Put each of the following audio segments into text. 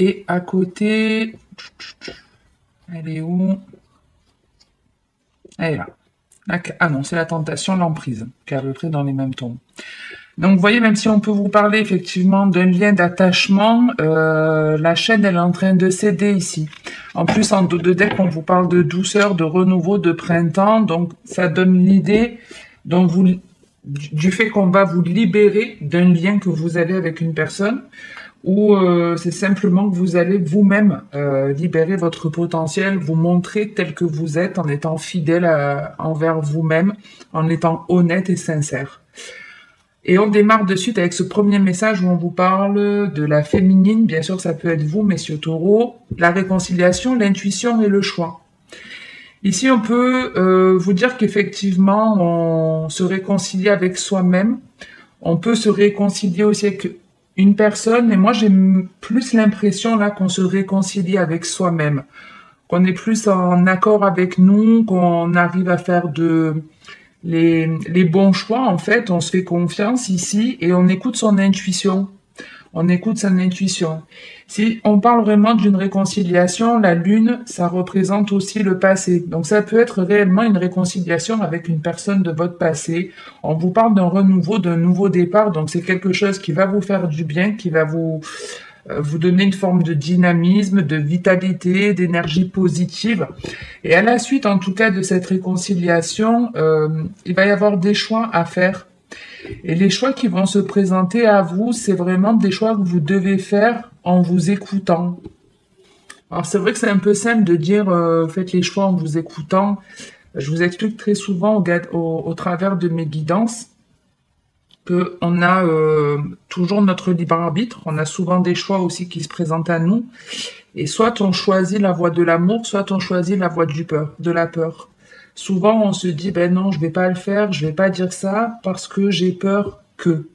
et à côté, elle est où? Elle est là. Ah non, c'est la tentation, l'emprise, qui est à peu près dans les mêmes tons. Donc, vous voyez, même si on peut vous parler effectivement d'un lien d'attachement, la chaîne, elle est en train de céder ici. En plus, en dos de deck, on vous parle de douceur, de renouveau, de printemps. Donc, ça donne l'idée du fait qu'on va vous libérer d'un lien que vous avez avec une personne, ou c'est simplement que vous allez vous-même libérer votre potentiel, vous montrer tel que vous êtes en étant fidèle envers vous-même, en étant honnête et sincère. Et on démarre de suite avec ce premier message où on vous parle de la féminine. Bien sûr, ça peut être vous, messieurs taureaux. La réconciliation, l'intuition et le choix. Ici, on peut vous dire qu'effectivement, on se réconcilie avec soi-même. On peut se réconcilier aussi avec une personne. Et moi, j'ai plus l'impression là qu'on se réconcilie avec soi-même. Qu'on est plus en accord avec nous, qu'on arrive à faire les bons choix, en fait, on se fait confiance ici et on écoute son intuition. On écoute son intuition. Si on parle vraiment d'une réconciliation, la lune, ça représente aussi le passé. Donc ça peut être réellement une réconciliation avec une personne de votre passé. On vous parle d'un renouveau, d'un nouveau départ. Donc c'est quelque chose qui va vous faire du bien, qui va vous donner une forme de dynamisme, de vitalité, d'énergie positive. Et à la suite, en tout cas, de cette réconciliation, il va y avoir des choix à faire. Et les choix qui vont se présenter à vous, c'est vraiment des choix que vous devez faire en vous écoutant. Alors c'est vrai que c'est un peu simple de dire faites les choix en vous écoutant. Je vous explique très souvent au travers de mes guidances qu'on a toujours notre libre arbitre. On a souvent des choix aussi qui se présentent à nous. Et soit on choisit la voie de l'amour, soit on choisit la voie de la peur. Souvent, on se dit, ben non, je vais pas le faire, je vais pas dire ça parce que j'ai peur que.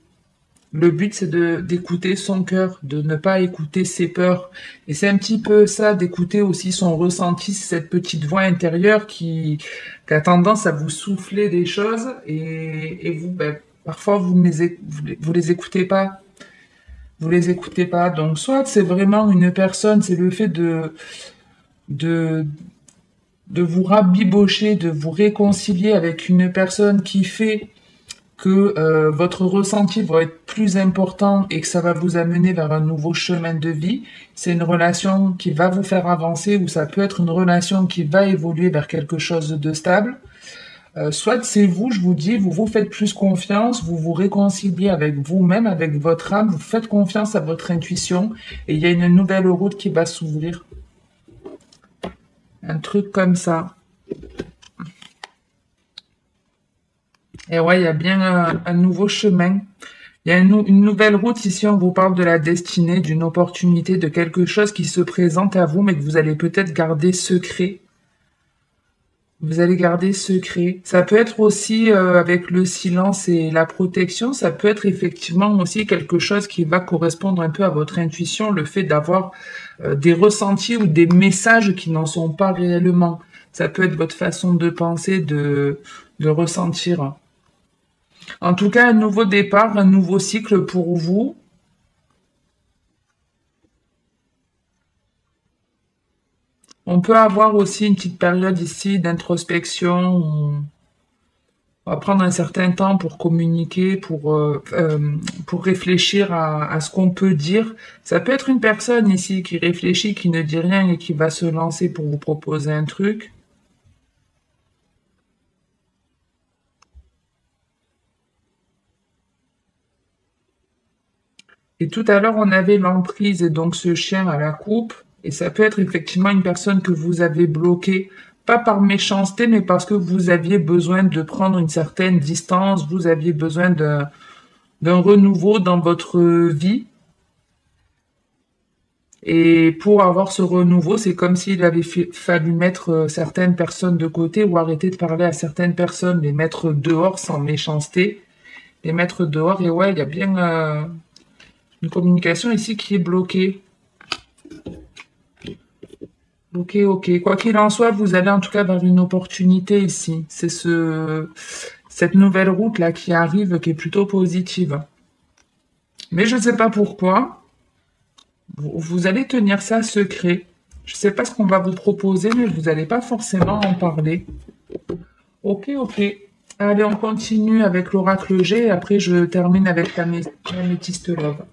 Le but, c'est d'écouter son cœur, de ne pas écouter ses peurs. Et c'est un petit peu ça, d'écouter aussi son ressenti, cette petite voix intérieure qui a tendance à vous souffler des choses et vous, ben, parfois, vous les écoutez pas. Vous les écoutez pas. Donc, soit c'est vraiment une personne, c'est le fait de, de vous rabibocher, de vous réconcilier avec une personne qui fait que votre ressenti va être plus important et que ça va vous amener vers un nouveau chemin de vie. C'est une relation qui va vous faire avancer ou ça peut être une relation qui va évoluer vers quelque chose de stable. Soit c'est vous, je vous dis, vous vous faites plus confiance, vous vous réconciliez avec vous-même, avec votre âme, vous faites confiance à votre intuition et il y a une nouvelle route qui va s'ouvrir. Un truc comme ça. Et ouais, il y a bien un nouveau chemin. Il y a une nouvelle route ici, on vous parle de la destinée, d'une opportunité, de quelque chose qui se présente à vous, mais que vous allez peut-être garder secret. Vous allez garder secret. Ça peut être aussi avec le silence et la protection, ça peut être effectivement aussi quelque chose qui va correspondre un peu à votre intuition, le fait d'avoir des ressentis ou des messages qui n'en sont pas réellement. Ça peut être votre façon de penser, de ressentir. En tout cas, un nouveau départ, un nouveau cycle pour vous. On peut avoir aussi une petite période ici d'introspection où on va prendre un certain temps pour communiquer, pour réfléchir à ce qu'on peut dire. Ça peut être une personne ici qui réfléchit, qui ne dit rien et qui va se lancer pour vous proposer un truc. Et tout à l'heure, on avait l'emprise et donc ce chien à la coupe. Et ça peut être effectivement une personne que vous avez bloquée, pas par méchanceté, mais parce que vous aviez besoin de prendre une certaine distance, vous aviez besoin d'un renouveau dans votre vie. Et pour avoir ce renouveau, c'est comme s'il avait fallu mettre certaines personnes de côté ou arrêter de parler à certaines personnes, les mettre dehors sans méchanceté, les mettre dehors. Et ouais, il y a bien une communication ici qui est bloquée. Ok, ok. Quoi qu'il en soit, vous allez en tout cas vers une opportunité ici. C'est cette nouvelle route là qui arrive, qui est plutôt positive. Mais je ne sais pas pourquoi. Vous allez tenir ça secret. Je sais pas ce qu'on va vous proposer, mais vous n'allez pas forcément en parler. Ok, ok. Allez, on continue avec l'oracle G et après je termine avec la métiste love.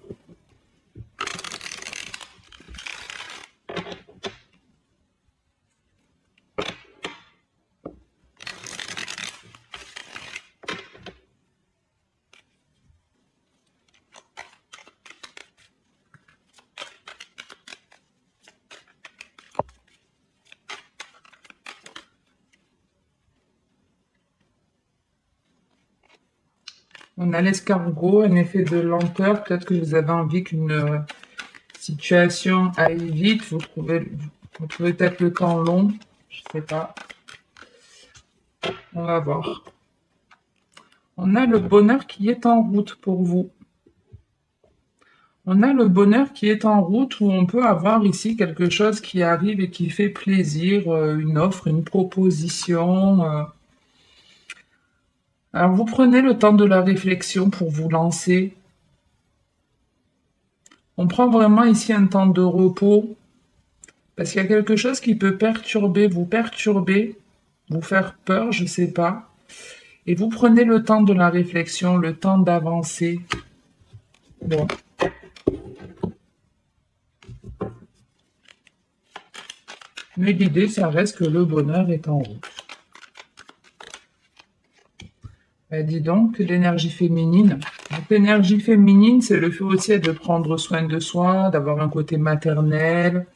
On a l'escargot, un effet de lenteur. Peut-être que vous avez envie qu'une situation aille vite. Vous trouvez peut-être le temps long. Je sais pas. On va voir. On a le bonheur qui est en route pour vous. On a le bonheur qui est en route où on peut avoir ici quelque chose qui arrive et qui fait plaisir, une offre, une proposition. Alors vous prenez le temps de la réflexion pour vous lancer. On prend vraiment ici un temps de repos parce qu'il y a quelque chose qui peut perturber, vous faire peur, je sais pas. Et vous prenez le temps de la réflexion, le temps d'avancer. Bon. Mais l'idée, ça reste que le bonheur est en route. Dis donc, l'énergie féminine. Donc, l'énergie féminine, c'est le fait aussi de prendre soin de soi, d'avoir un côté maternel,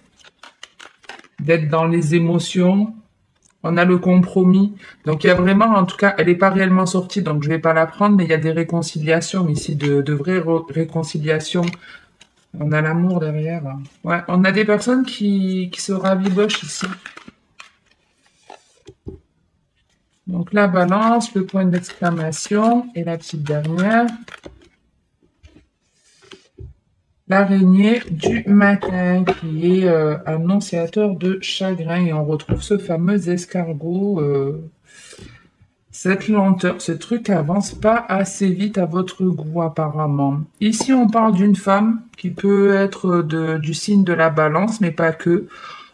d'être dans les émotions. On a le compromis. Donc, il y a vraiment, en tout cas, elle n'est pas réellement sortie, donc je ne vais pas la prendre, mais il y a des réconciliations ici, de vraies réconciliations. On a l'amour derrière. Ouais, on a des personnes qui se ravibochent ici. Donc la balance, le point d'exclamation et la petite dernière. L'araignée du matin qui est annonciateur de chagrin. Et on retrouve ce fameux escargot. Cette lenteur, ce truc avance pas assez vite à votre goût apparemment. Ici on parle d'une femme qui peut être du signe de la balance, mais pas que.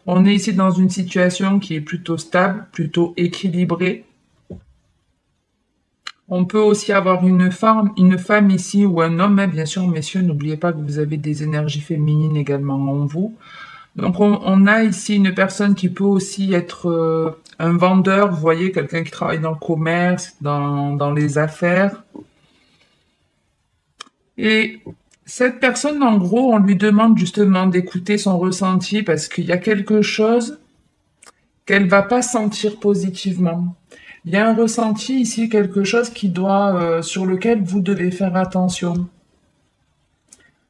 On est ici dans une situation qui est plutôt stable, plutôt équilibrée. On peut aussi avoir une femme ici ou un homme, hein, bien sûr, messieurs, n'oubliez pas que vous avez des énergies féminines également en vous. Donc on a ici une personne qui peut aussi être un vendeur, vous voyez, quelqu'un qui travaille dans le commerce, dans les affaires. Et cette personne, en gros, on lui demande justement d'écouter son ressenti parce qu'il y a quelque chose qu'elle va pas sentir positivement. Il y a un ressenti ici, quelque chose sur lequel vous devez faire attention.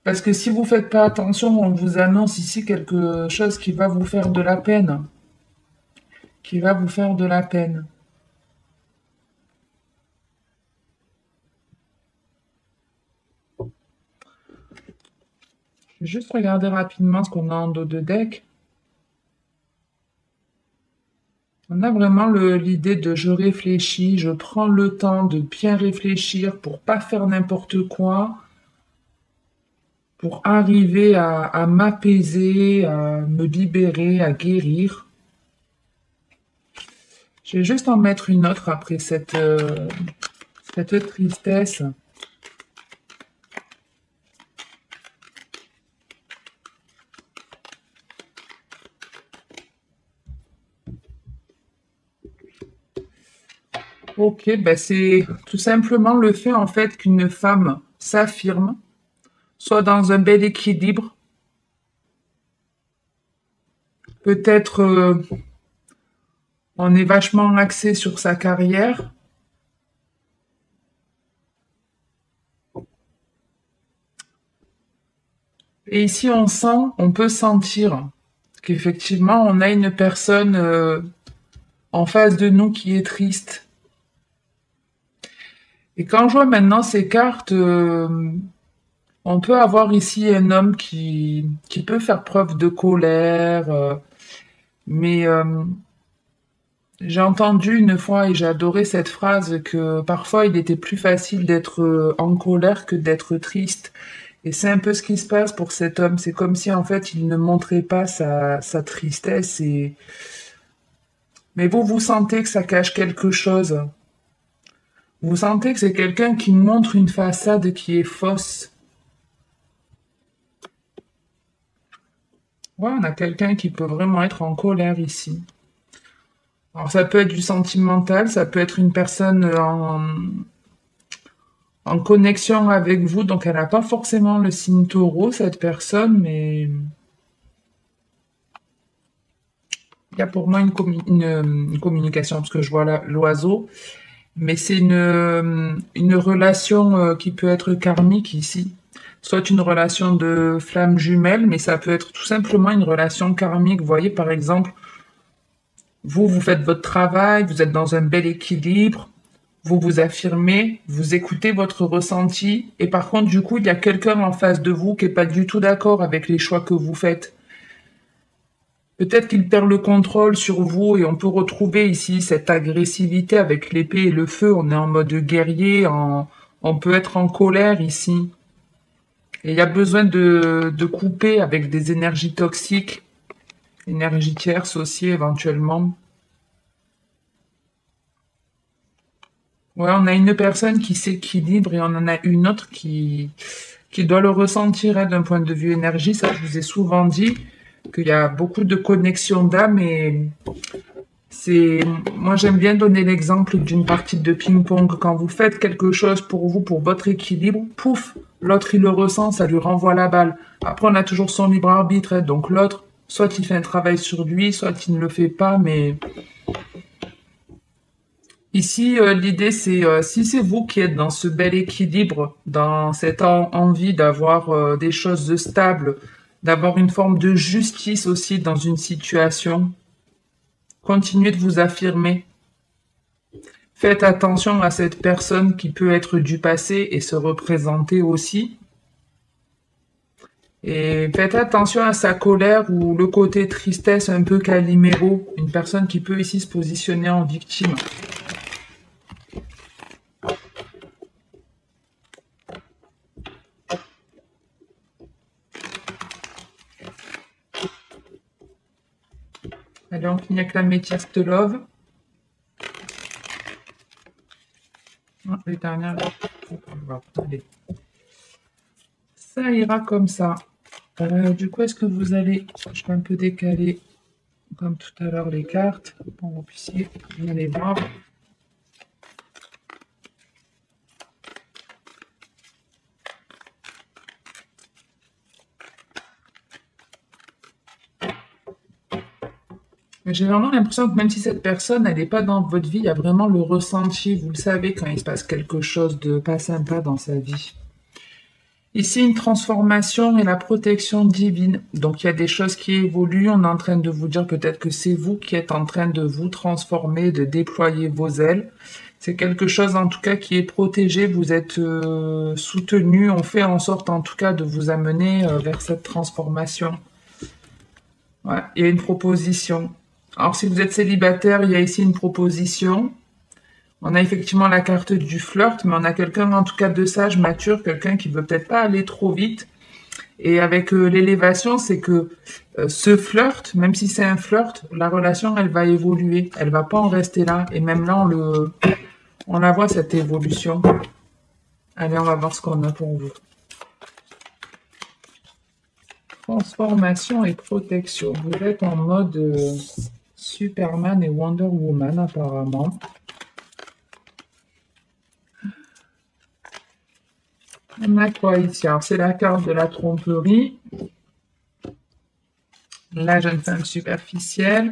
Parce que si vous faites pas attention, on vous annonce ici quelque chose qui va vous faire de la peine. Qui va vous faire de la peine. Je vais juste regarder rapidement ce qu'on a en dos de deck. On a vraiment l'idée de je réfléchis, je prends le temps de bien réfléchir pour pas faire n'importe quoi, pour arriver à m'apaiser, à me libérer, à guérir. Je vais juste en mettre une autre après cette tristesse. Ok, ben c'est tout simplement le fait en fait qu'une femme s'affirme, soit dans un bel équilibre, peut-être on est vachement axé sur sa carrière. Et ici on peut sentir qu'effectivement on a une personne en face de nous qui est triste. Et quand je vois maintenant ces cartes, on peut avoir ici un homme qui peut faire preuve de colère, mais j'ai entendu une fois et j'ai adoré cette phrase que parfois il était plus facile d'être en colère que d'être triste. Et c'est un peu ce qui se passe pour cet homme. C'est comme si en fait il ne montrait pas sa tristesse. Mais vous sentez que ça cache quelque chose. Vous sentez que c'est quelqu'un qui montre une façade qui est fausse. Ouais, on a quelqu'un qui peut vraiment être en colère ici. Alors ça peut être du sentimental, ça peut être une personne en connexion avec vous, donc elle n'a pas forcément le signe taureau, cette personne, mais il y a pour moi une communication, parce que je vois l'oiseau, mais c'est une relation qui peut être karmique ici. Soit une relation de flamme jumelle, mais ça peut être tout simplement une relation karmique. Vous voyez, par exemple, vous faites votre travail, vous êtes dans un bel équilibre, vous vous affirmez, vous écoutez votre ressenti, et par contre, du coup, il y a quelqu'un en face de vous qui est pas du tout d'accord avec les choix que vous faites. Peut-être qu'il perd le contrôle sur vous et on peut retrouver ici cette agressivité avec l'épée et le feu. On est en mode guerrier, on peut être en colère ici. Et il y a besoin de couper avec des énergies toxiques, énergie tierce aussi éventuellement. Ouais, on a une personne qui s'équilibre et on en a une autre qui doit le ressentir hein, d'un point de vue énergie. Ça, je vous ai souvent dit qu'il y a beaucoup de connexions d'âme et c'est, moi j'aime bien donner l'exemple d'une partie de ping-pong. Quand vous faites quelque chose pour vous, pour votre équilibre, pouf, l'autre il le ressent, ça lui renvoie la balle. Après, on a toujours son libre arbitre, hein, donc l'autre, soit il fait un travail sur lui, soit il ne le fait pas, mais ici, l'idée, c'est si c'est vous qui êtes dans ce bel équilibre, dans cette envie d'avoir des choses stables, d'avoir une forme de justice aussi dans une situation, continuez de vous affirmer. Faites attention à cette personne qui peut être du passé et se représenter aussi. Et faites attention à sa colère ou le côté tristesse un peu Calimero, une personne qui peut ici se positionner en victime. Allez, on finit avec la métisse de Love. Les dernières. Allez. Ça ira comme ça. Du coup, est-ce que vous allez... Je vais un peu décaler, comme tout à l'heure, les cartes pour que vous puissiez bien les voir. J'ai vraiment l'impression que même si cette personne, elle n'est pas dans votre vie, il y a vraiment le ressenti. Vous le savez quand il se passe quelque chose de pas sympa dans sa vie. Ici, une transformation et la protection divine. Donc, il y a des choses qui évoluent. On est en train de vous dire peut-être que c'est vous qui êtes en train de vous transformer, de déployer vos ailes. C'est quelque chose en tout cas qui est protégé. Vous êtes soutenu. On fait en sorte en tout cas de vous amener vers cette transformation. Ouais, il y a une proposition. Alors, si vous êtes célibataire, il y a ici une proposition. On a effectivement la carte du flirt, mais on a quelqu'un en tout cas de sage, mature, quelqu'un qui veut peut-être pas aller trop vite. Et avec l'élévation, c'est que ce flirt, même si c'est un flirt, la relation, elle va évoluer. Elle va pas en rester là. Et même là, on la voit, cette évolution. Allez, on va voir ce qu'on a pour vous. Transformation et protection. Vous êtes en mode Superman et Wonder Woman, apparemment. On a quoi ici? Alors, c'est la carte de la tromperie. La jeune femme superficielle.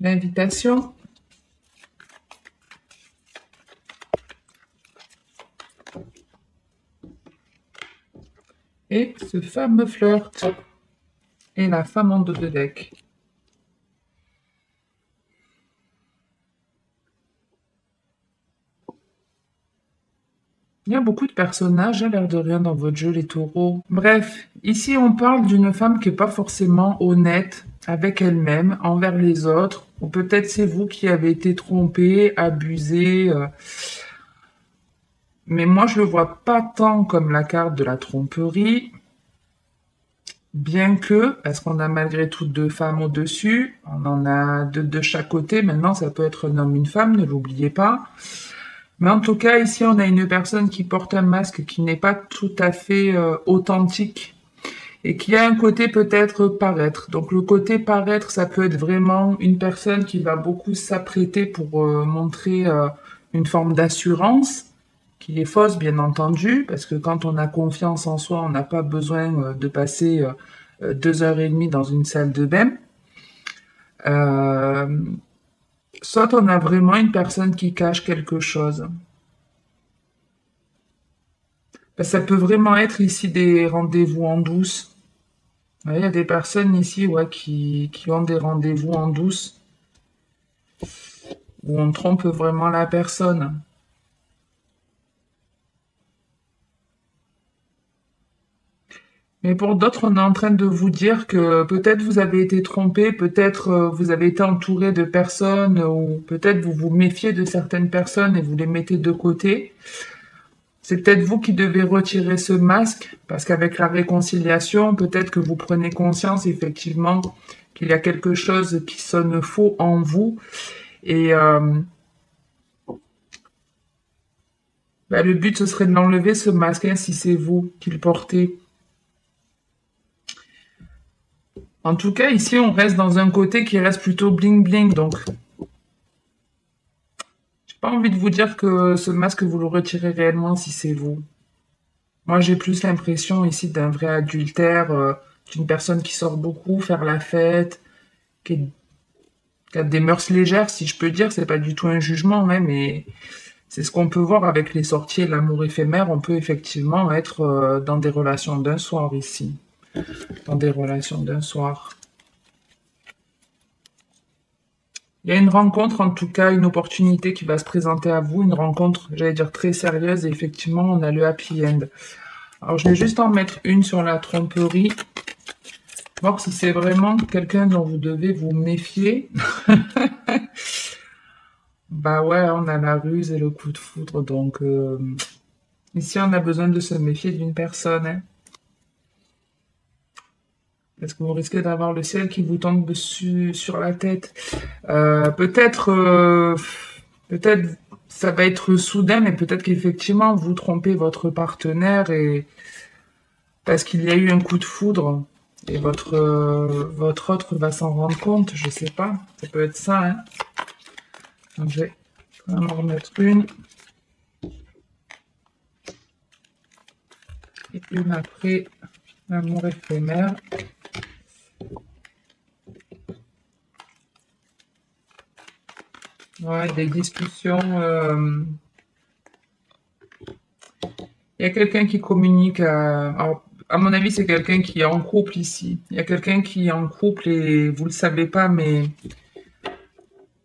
L'invitation. Et ce fameux flirt. Et la femme en dos de deck. Il y a beaucoup de personnages, à l'air de rien, dans votre jeu, les taureaux. Bref, ici on parle d'une femme qui n'est pas forcément honnête avec elle-même, envers les autres. Ou peut-être c'est vous qui avez été trompé, abusé. Mais moi, je le vois pas tant comme la carte de la tromperie, bien que, parce qu'on a malgré tout deux femmes au-dessus, on en a deux de chaque côté. Maintenant, ça peut être un homme, une femme, ne l'oubliez pas. Mais en tout cas, ici, on a une personne qui porte un masque qui n'est pas tout à fait authentique et qui a un côté peut-être paraître. Donc le côté paraître, ça peut être vraiment une personne qui va beaucoup s'apprêter pour montrer une forme d'assurance, qui est fausse bien entendu, parce que quand on a confiance en soi, on n'a pas besoin de passer 2 heures et demie dans une salle de bain. Euh, Soit on a vraiment une personne qui cache quelque chose. Ben, ça peut vraiment être ici des rendez-vous en douce. Ouais, il y a des personnes ici ouais, qui ont des rendez-vous en douce où on trompe vraiment la personne. Mais pour d'autres, on est en train de vous dire que peut-être vous avez été trompé, peut-être vous avez été entouré de personnes ou peut-être vous vous méfiez de certaines personnes et vous les mettez de côté. C'est peut-être vous qui devez retirer ce masque parce qu'avec la réconciliation, peut-être que vous prenez conscience effectivement qu'il y a quelque chose qui sonne faux en vous et bah, le but ce serait de l'enlever ce masque hein, si c'est vous qui le portez. En tout cas, ici, on reste dans un côté qui reste plutôt bling bling. Donc, j'ai pas envie de vous dire que ce masque, vous le retirez réellement si c'est vous. Moi, j'ai plus l'impression ici d'un vrai adultère, d'une personne qui sort beaucoup, faire la fête, qui a des mœurs légères, si je peux dire. C'est pas du tout un jugement, hein, mais c'est ce qu'on peut voir avec les sorties et l'amour éphémère. On peut effectivement être dans des relations d'un soir ici. Dans des relations d'un soir. Il y a une rencontre, en tout cas, une opportunité qui va se présenter à vous, une rencontre, j'allais dire, très sérieuse, et effectivement, on a le happy end. Alors, je vais juste en mettre une sur la tromperie, voir si c'est vraiment quelqu'un dont vous devez vous méfier. Bah ouais, on a la ruse et le coup de foudre, donc ici, on a besoin de se méfier d'une personne, hein, parce que vous risquez d'avoir le ciel qui vous tombe dessus sur la tête. Peut-être, peut-être ça va être soudain, mais peut-être qu'effectivement vous trompez votre partenaire et parce qu'il y a eu un coup de foudre et votre autre va s'en rendre compte. Je sais pas, ça peut être ça. Hein. Donc, je vais quand même en remettre une et une après l'amour éphémère. Ouais, des discussions. Il y a quelqu'un qui communique. Alors, à mon avis, c'est quelqu'un qui est en couple ici. Il y a quelqu'un qui est en couple et vous le savez pas, mais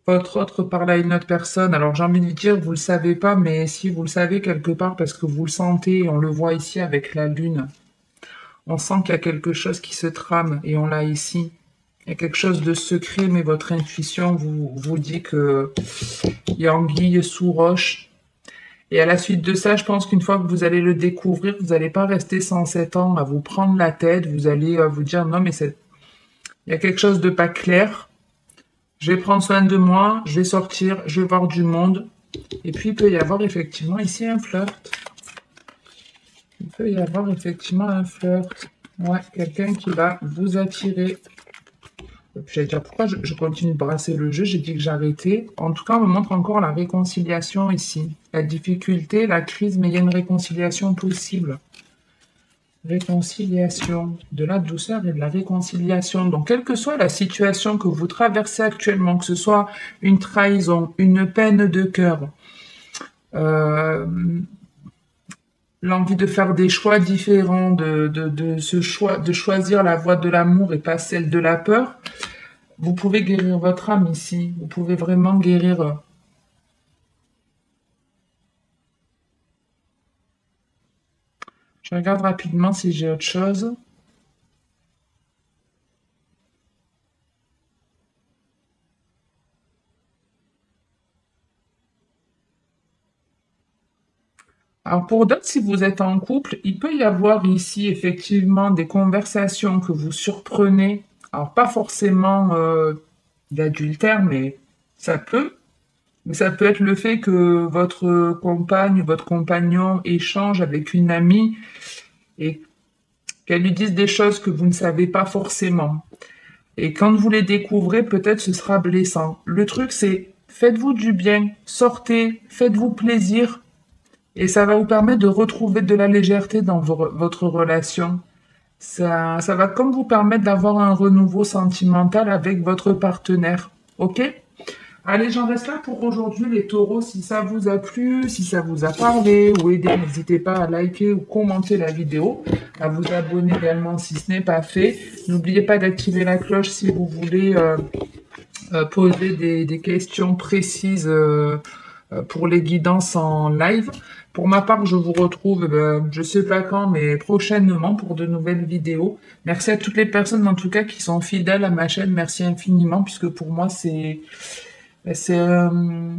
votre autre parle à une autre personne. Alors j'ai envie de dire, vous le savez pas, mais si vous le savez quelque part parce que vous le sentez, on le voit ici avec la lune. On sent qu'il y a quelque chose qui se trame et on l'a ici. Il y a quelque chose de secret, mais votre intuition vous dit que il y a anguille sous roche. Et à la suite de ça, je pense qu'une fois que vous allez le découvrir, vous n'allez pas rester 107 ans à vous prendre la tête. Vous allez vous dire non, mais il y a quelque chose de pas clair. Je vais prendre soin de moi, je vais sortir, je vais voir du monde. Et puis, il peut y avoir effectivement ici un flirt. Il peut y avoir effectivement un flirt. Ouais, quelqu'un qui va vous attirer. J'allais dire pourquoi je continue de brasser le jeu, j'ai dit que j'arrêtais. En tout cas, on me montre encore la réconciliation ici. La difficulté, la crise, mais il y a une réconciliation possible. Réconciliation, de la douceur et de la réconciliation. Donc, quelle que soit la situation que vous traversez actuellement, que ce soit une trahison, une peine de cœur, euh, l'envie de faire des choix différents, de choisir la voie de l'amour et pas celle de la peur, vous pouvez guérir votre âme ici. Vous pouvez vraiment guérir. Je regarde rapidement si j'ai autre chose. Alors pour d'autres, si vous êtes en couple, il peut y avoir ici effectivement des conversations que vous surprenez. Alors pas forcément d'adultère, mais ça peut. Mais ça peut être le fait que votre compagne ou votre compagnon échange avec une amie et qu'elle lui dise des choses que vous ne savez pas forcément. Et quand vous les découvrez, peut-être ce sera blessant. Le truc, c'est faites-vous du bien, sortez, faites-vous plaisir, et ça va vous permettre de retrouver de la légèreté dans votre relation. Ça va comme vous permettre d'avoir un renouveau sentimental avec votre partenaire. Ok? Allez, j'en reste là pour aujourd'hui, les taureaux. Si ça vous a plu, si ça vous a parlé ou aidé, n'hésitez pas à liker ou commenter la vidéo, à vous abonner également si ce n'est pas fait. N'oubliez pas d'activer la cloche si vous voulez poser des questions précises pour les guidances en live. Pour ma part, je vous retrouve, je sais pas quand, mais prochainement pour de nouvelles vidéos. Merci à toutes les personnes, en tout cas, qui sont fidèles à ma chaîne. Merci infiniment, puisque pour moi, c'est un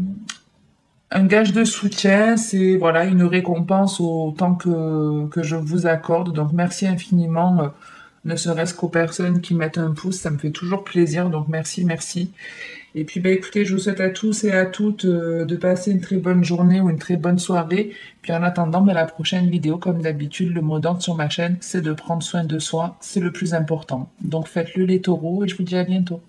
gage de soutien, c'est voilà une récompense au temps que je vous accorde. Donc merci infiniment, ne serait-ce qu'aux personnes qui mettent un pouce, ça me fait toujours plaisir. Donc merci, merci. Et puis bah écoutez, je vous souhaite à tous et à toutes de passer une très bonne journée ou une très bonne soirée. Puis en attendant, bah, la prochaine vidéo, comme d'habitude, le mot d'ordre sur ma chaîne, c'est de prendre soin de soi, c'est le plus important. Donc faites-le les taureaux et je vous dis à bientôt.